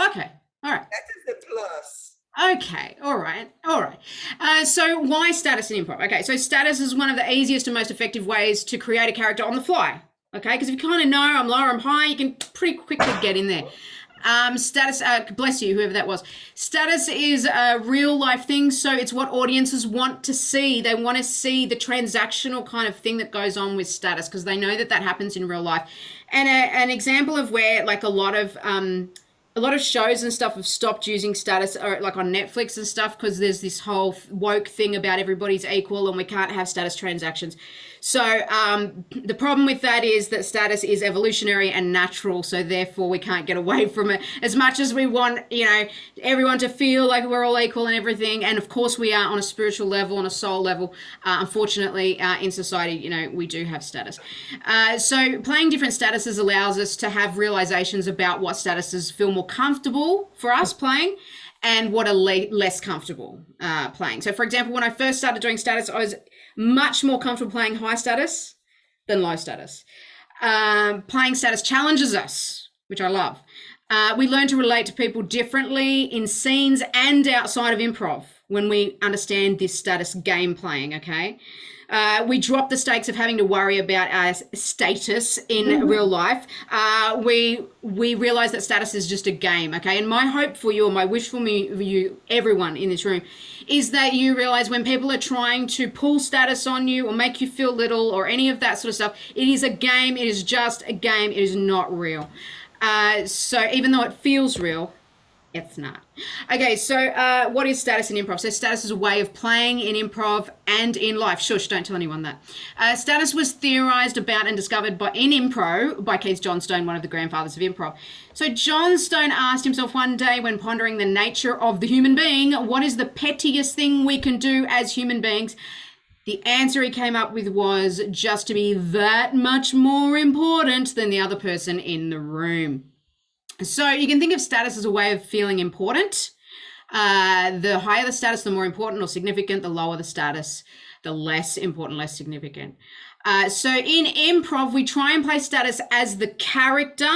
Okay. All right. That is a plus. Okay, all right, all right. So why status in improv? Okay, so status is one of the easiest and most effective ways to create a character on the fly. Okay, because if you kind of know I'm low, I'm high, you can pretty quickly get in there. Status, bless you, whoever that was. Status is a real life thing, so it's what audiences want to see. They want to see the transactional kind of thing that goes on with status because they know that that happens in real life. And an example of where like a lot of shows and stuff have stopped using status, or like on Netflix and stuff, because there's this whole woke thing about everybody's equal and we can't have status transactions. So the problem with that is that status is evolutionary and natural, so therefore we can't get away from it as much as we want, you know, everyone to feel like we're all equal and everything. And of course we are on a spiritual level, on a soul level. Unfortunately, in society, you know, we do have status. So playing different statuses allows us to have realizations about what statuses feel more comfortable for us playing and what are less comfortable playing. So for example, when I first started doing status, I was much more comfortable playing high status than low status. Playing status challenges us, which I love. We learn to relate to people differently in scenes and outside of improv when we understand this status game playing, okay? We drop the stakes of having to worry about our status in real life. We realize that status is just a game, okay? And my hope for you, or my wish for you, everyone in this room, is that you realize when people are trying to pull status on you or make you feel little or any of that sort of stuff, it is a game. It is just a game. It is not real. So even though it feels real, it's not. Okay, so what is status in improv? So status is a way of playing in improv and in life. Shush, don't tell anyone that. Status was theorized about and discovered in improv by Keith Johnstone, one of the grandfathers of improv. So Johnstone asked himself one day when pondering the nature of the human being, what is the pettiest thing we can do as human beings? The answer he came up with was just to be that much more important than the other person in the room. So you can think of status as a way of feeling important. The higher the status, the more important or significant. The lower the status, the less important, less significant. So in improv, we try and play status as the character,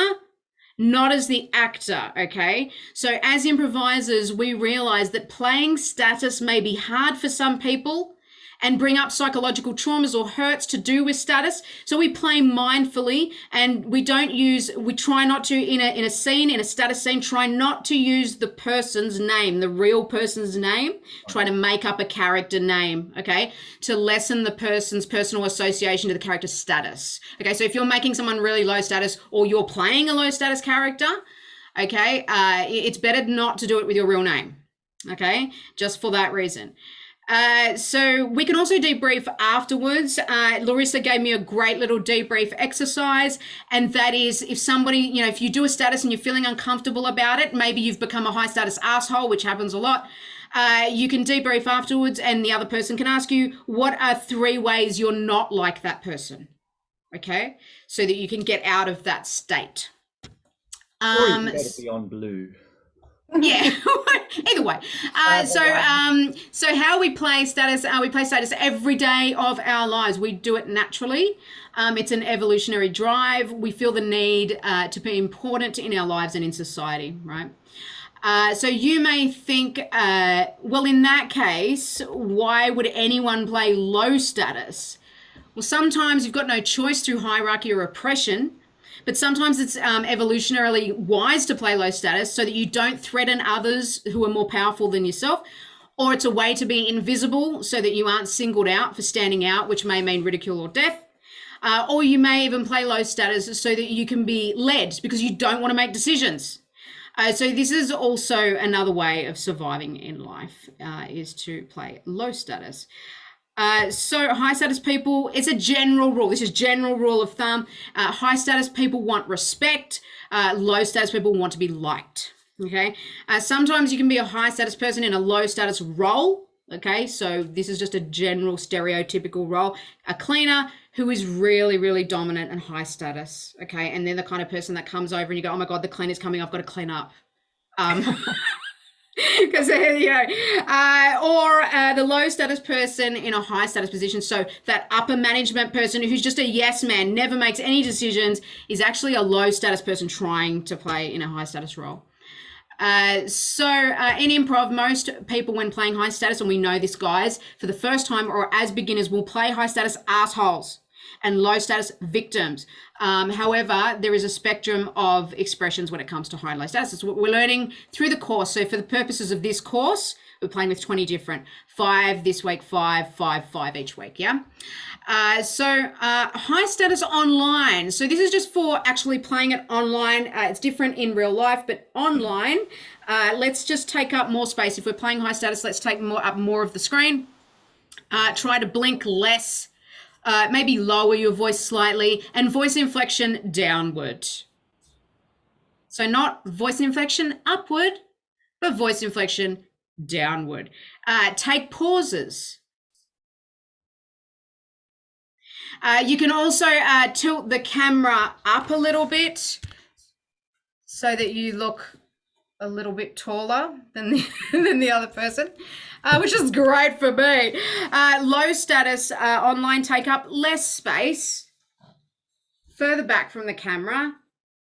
not as the actor, okay? So as improvisers, we realize that playing status may be hard for some people and bring up psychological traumas or hurts to do with status. So we play mindfully, and we try not to, in a status scene, try not to use the person's name, the real person's name, try to make up a character name, okay, to lessen the person's personal association to the character's status. Okay, so if you're making someone really low status or you're playing a low status character, okay, it's better not to do it with your real name, okay, just for that reason. So we can also debrief afterwards. Larissa gave me a great little debrief exercise, and that is if somebody, you know, if you do a status and you're feeling uncomfortable about it, maybe you've become a high status asshole, which happens a lot. You can debrief afterwards, and the other person can ask you, what are 3 ways you're not like that person? Okay, so that you can get out of that state. Or you can go to Beyond Blue. Yeah, either way. So how we play status, we play status every day of our lives. We do it naturally. It's an evolutionary drive. We feel the need to be important in our lives and in society, right? So you may think, well, in that case, why would anyone play low status? Well, sometimes you've got no choice through hierarchy or oppression. But sometimes it's evolutionarily wise to play low status so that you don't threaten others who are more powerful than yourself, or it's a way to be invisible so that you aren't singled out for standing out, which may mean ridicule or death. Or you may even play low status so that you can be led because you don't want to make decisions. So this is also another way of surviving in life, is to play low status. So high status people, it's a general rule. This is general rule of thumb. High status people want respect. Low status people want to be liked. Okay. Sometimes you can be a high status person in a low status role. Okay. So this is just a general stereotypical role. A cleaner who is really, really dominant and high status. Okay. And they're the kind of person that comes over and you go, oh my God, the cleaner's coming. I've got to clean up. Because you know, or the low status person in a high status position, so that upper management person who's just a yes man, never makes any decisions, is actually a low status person trying to play in a high status role. In improv, most people when playing high status, and we know this, guys, for the first time or as beginners, will play high status assholes and low status victims. However, there is a spectrum of expressions when it comes to high and low status. It's what we're learning through the course. So for the purposes of this course, we're playing with 20 different, 5 this week, 5 each week, yeah? High status online. So this is just for actually playing it online. It's different in real life, but online, let's just take up more space. If we're playing high status, let's take up more of the screen. Try to blink less. Maybe lower your voice slightly, and voice inflection downward. So not voice inflection upward, but voice inflection downward. Take pauses. You can also tilt the camera up a little bit so that you look a little bit taller than the other person, which is great for me. Low status online, take up less space, further back from the camera,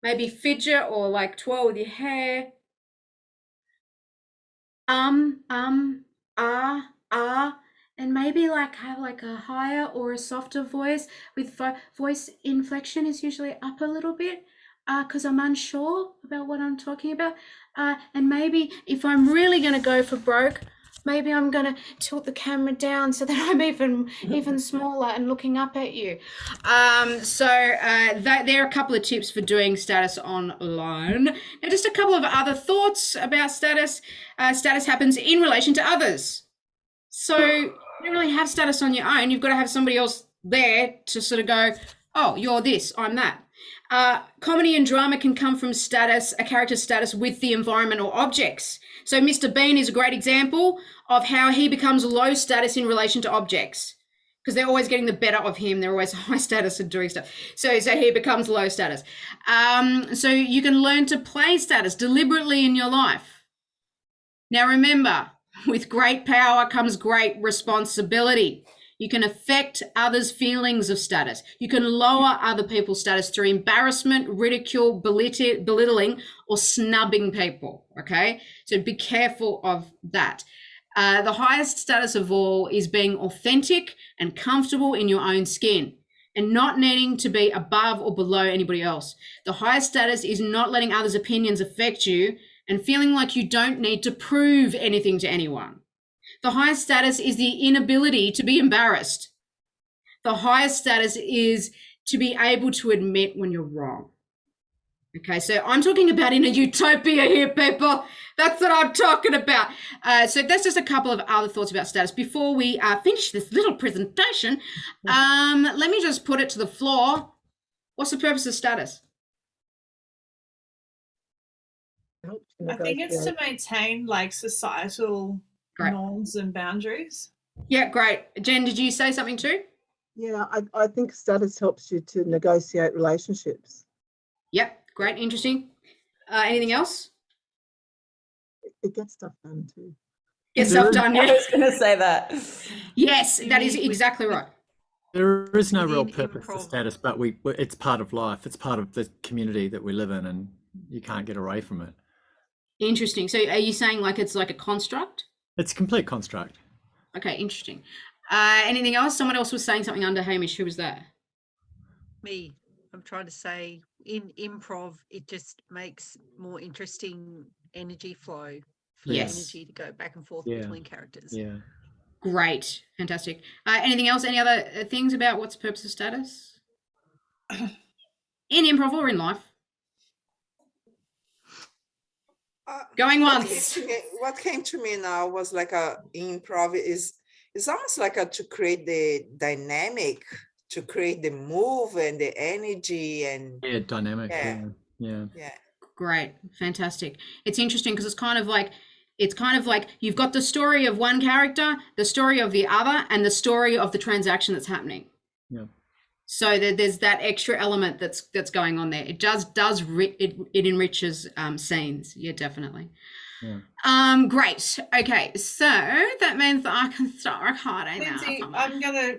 maybe fidget or like twirl with your hair. And maybe like have like a higher or a softer voice with voice inflection is usually up a little bit because I'm unsure about what I'm talking about. And maybe if I'm really going to go for broke, maybe I'm going to tilt the camera down so that I'm even smaller and looking up at you. There are a couple of tips for doing status online. Now, just a couple of other thoughts about status. Status happens in relation to others. So you don't really have status on your own. You've got to have somebody else there to sort of go, oh, you're this, I'm that. Comedy and drama can come from status, a character's status with the environment or objects. So Mr. Bean is a great example of how he becomes low status in relation to objects because they're always getting the better of him. They're always high status and doing stuff. So he becomes low status. So you can learn to play status deliberately in your life. Now remember, with great power comes great responsibility. You can affect others' feelings of status. You can lower other people's status through embarrassment, ridicule, belittling, or snubbing people, okay? So be careful of that. The highest status of all is being authentic and comfortable in your own skin and not needing to be above or below anybody else. The highest status is not letting others' opinions affect you and feeling like you don't need to prove anything to anyone. The highest status is the inability to be embarrassed. The highest status is to be able to admit when you're wrong. Okay, so I'm talking about in a utopia here, people. That's what I'm talking about. So that's just a couple of other thoughts about status. Before we finish this little presentation, let me just put it to the floor. What's the purpose of status? I think it's to maintain like societal norms and boundaries. Yeah, great. Jen, did you say something too? Yeah, I think status helps you to negotiate relationships. Yep, great, interesting. Anything else? It gets stuff done too. Get stuff done, yeah. I was going to say that. Yes, that is exactly right. There is no real purpose to status, but it's part of life. It's part of the community that we live in, and you can't get away from it. Interesting. So are you saying like it's like a construct? It's a complete construct. Okay, interesting. Anything else? Someone else was saying something under Hamish. Who was that? Me. I'm trying to say in improv, it just makes more interesting energy flow for the energy to go back and forth between characters. Yeah. Great. Fantastic. Anything else? Any other things about what's the purpose of status? In improv or in life? Going once. What came to me now was like improv is almost like to create the dynamic, to create the move and the energy and dynamic. Yeah. Great, fantastic. It's interesting because it's kind of like you've got the story of one character, the story of the other, and the story of the transaction that's happening. Yeah. So there's that extra element that's going on there. It it enriches scenes. Yeah, definitely. Yeah. Great. Okay, so that means that I can start recording Lindsay, now. I'm gonna